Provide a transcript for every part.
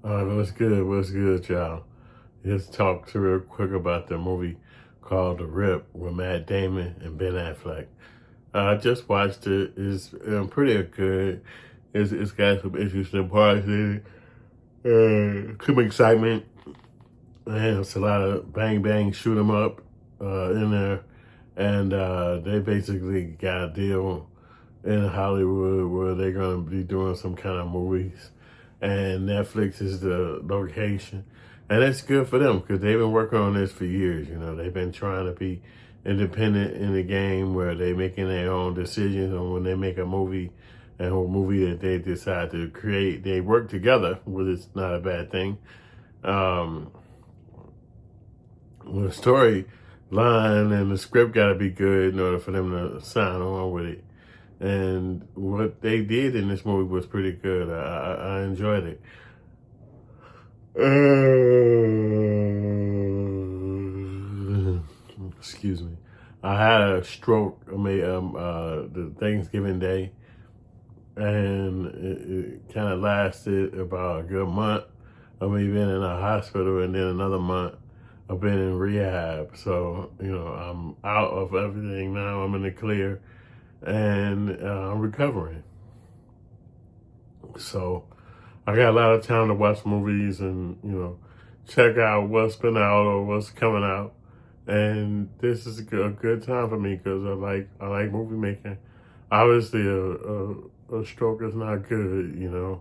What's good? What's good, y'all? Just talk to real quick about the movie called The Rip with Matt Damon and Ben Affleck. I just watched it. It's pretty good. It's got some interesting parts in it. Some excitement. And it's a lot of bang bang shoot 'em up in there. And they basically got a deal in Hollywood where they're going to be doing some kind of movies. And Netflix is the location. And it's good for them because they've been working on this for years. You know, they've been trying to be independent in the game where they're making their own decisions on when they make a movie and a movie that they decide to create. They work together, which is not a bad thing. Um, the story line and the script got to be good in order for them to sign on with it. And what they did in this movie was pretty good. I enjoyed it. Excuse me. I had a stroke. The Thanksgiving Day, and it kind of lasted about a good month. I mean, been in a hospital, and then another month I've been in rehab. So I'm out of everything now. I'm in the clear, and I'm recovering. So I got a lot of time to watch movies and check out what's been out or what's coming out. And this is a good time for me because I like movie making. Obviously, a stroke is not good,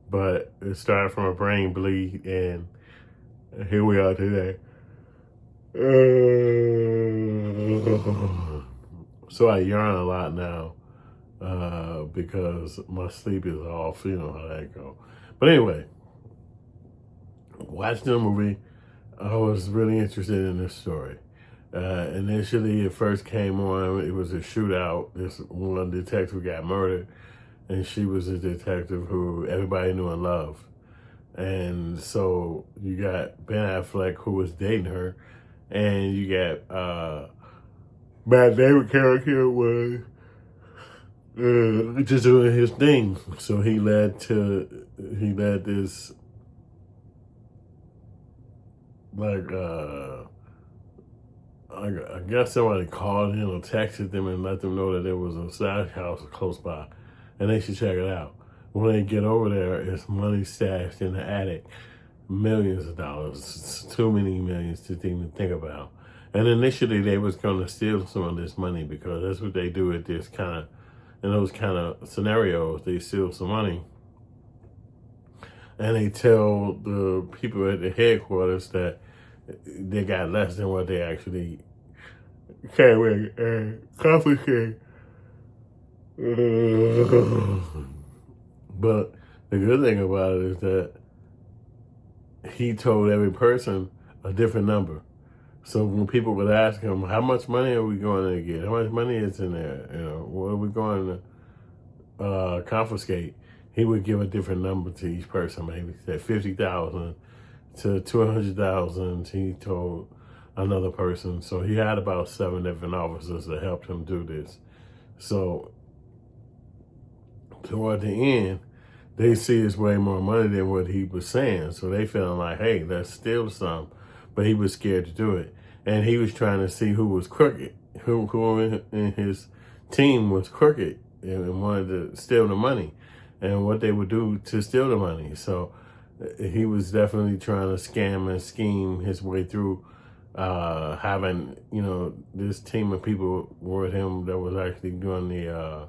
but it started from a brain bleed, and here we are today. So I yarn a lot now because my sleep is off. You know how that go. But anyway, watching the movie, I was really interested in this story. Initially, it first came on, it was a shootout. This one detective got murdered, and she was a detective who everybody knew and loved. And so you got Ben Affleck, who was dating her, and you got Matt Damon character was just doing his thing. So he led this I guess somebody called in or texted them and let them know that there was a side house close by and they should check it out. When they get over there, it's money stashed in the attic, millions of dollars. It's too many millions to even think about. And initially they was going to steal some of this money because that's what they do in those kind of scenarios. They steal some money and they tell the people at the headquarters that they got less than what they actually came with and confiscate. But the good thing about it is that he told every person a different number. So when people would ask him, how much money are we going to get? How much money is in there? What are we going to confiscate? He would give a different number to each person. Maybe he said 50,000 to 200,000. He told another person. So he had about 7 different officers that helped him do this. So toward the end, they see it's way more money than what he was saying. So they feeling like, hey, let's steal some. But he was scared to do it. And he was trying to see who was crooked, who in his team was crooked and wanted to steal the money and what they would do to steal the money. So he was definitely trying to scam and scheme his way through having, this team of people with him that was actually doing the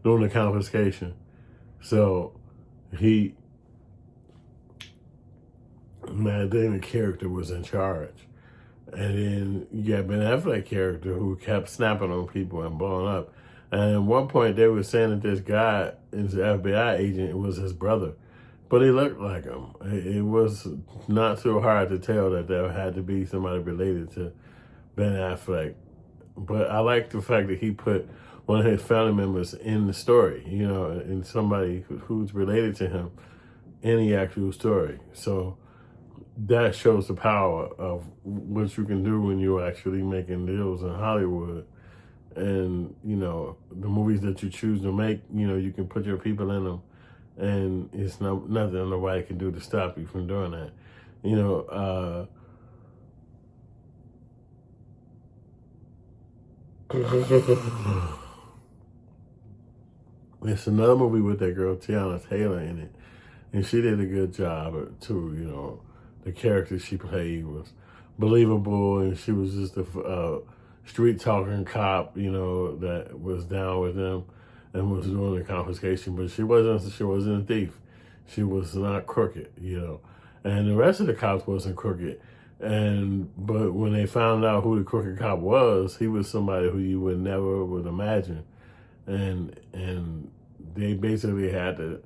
doing the confiscation. So Matt Damon character was in charge. And then you got Ben Affleck character who kept snapping on people and blowing up. And at one point they were saying that this guy is an FBI agent. It was his brother. But he looked like him. It was not so hard to tell that there had to be somebody related to Ben Affleck. But I like the fact that he put one of his family members in the story, and somebody who's related to him in the actual story. So that shows the power of what you can do when you're actually making deals in Hollywood. And, the movies that you choose to make, you can put your people in them, and it's nothing nobody can do to stop you from doing that. You know, it's another movie with that girl, Tiana Taylor, in it. And she did a good job, too, The character she played was believable, and she was just a street talking cop, that was down with them and was doing the confiscation. But she wasn't a thief. She was not crooked, And the rest of the cops wasn't crooked. But when they found out who the crooked cop was, he was somebody who you would imagine. And they basically had to,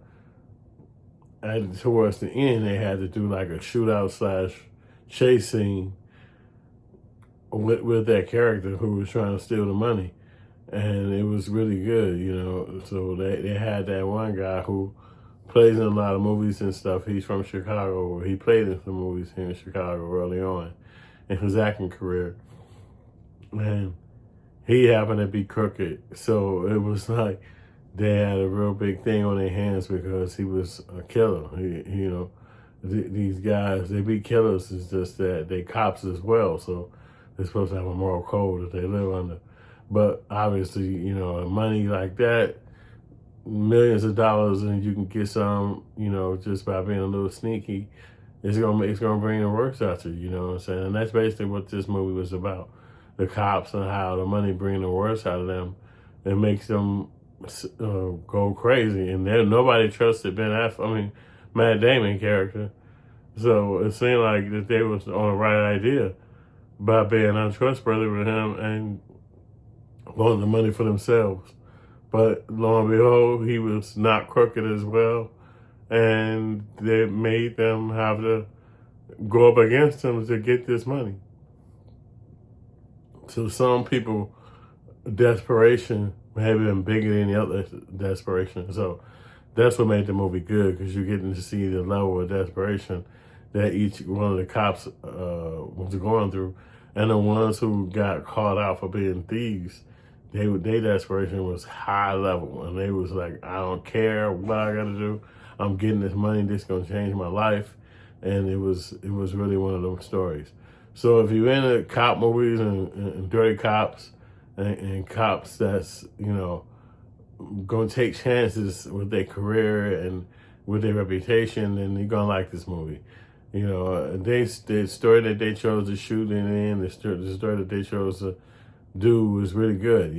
towards the end, they had to do like a shootout / chase scene with that character who was trying to steal the money. And it was really good, So they had that one guy who plays in a lot of movies and stuff. He's from Chicago. He played in some movies here in Chicago early on in his acting career. And he happened to be crooked. So it was like they had a real big thing on their hands because he was a killer. These guys, they be killers. It's just that they cops as well. So they're supposed to have a moral code that they live under. But obviously, money like that, millions of dollars, and you can get some, just by being a little sneaky, it's gonna bring the works out you. You know what I'm saying? And that's basically what this movie was about: the cops and how the money bring the worst out of them, and makes them go crazy. And then nobody trusted Matt Damon character. So it seemed like that they was on the right idea by being untrustworthy with him and wanting the money for themselves. But lo and behold, he was not crooked as well. And they made them have to go up against him to get this money. So some people, desperation may have been bigger than the other desperation. So that's what made the movie good, because you're getting to see the level of desperation that each one of the cops was going through. And the ones who got caught out for being thieves, their desperation was high level. And they was like, I don't care what I got to do. I'm getting this money. This is going to change my life. And it was really one of those stories. So if you're into cop movies and dirty cops and cops that's, going to take chances with their career and with their reputation, then you're going to like this movie. The story that they chose to shoot in, the story that they chose to do was really good.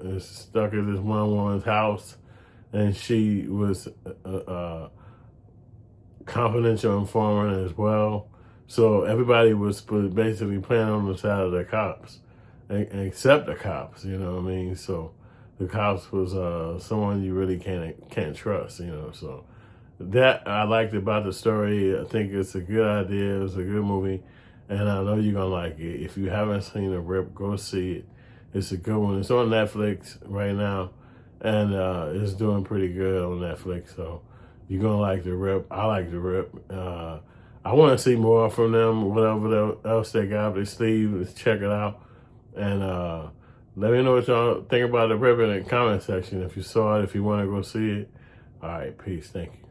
It's stuck at this one woman's house, and she was a confidential informant as well. So everybody was basically playing on the side of the cops, except the cops. You know what I mean? So the cops was someone you really can't trust. So that I liked about the story. I think it's a good idea. It's a good movie, and I know you're gonna like it. If you haven't seen The Rip, go see it. It's a good one. It's on Netflix right now, and it's doing pretty good on Netflix. So you're gonna like The Rip. I like The Rip. I want to see more from them. Whatever else they got up their sleeve, let's check it out. And let me know what y'all think about The Rip in the comment section. If you saw it, if you want to go see it. All right, peace. Thank you.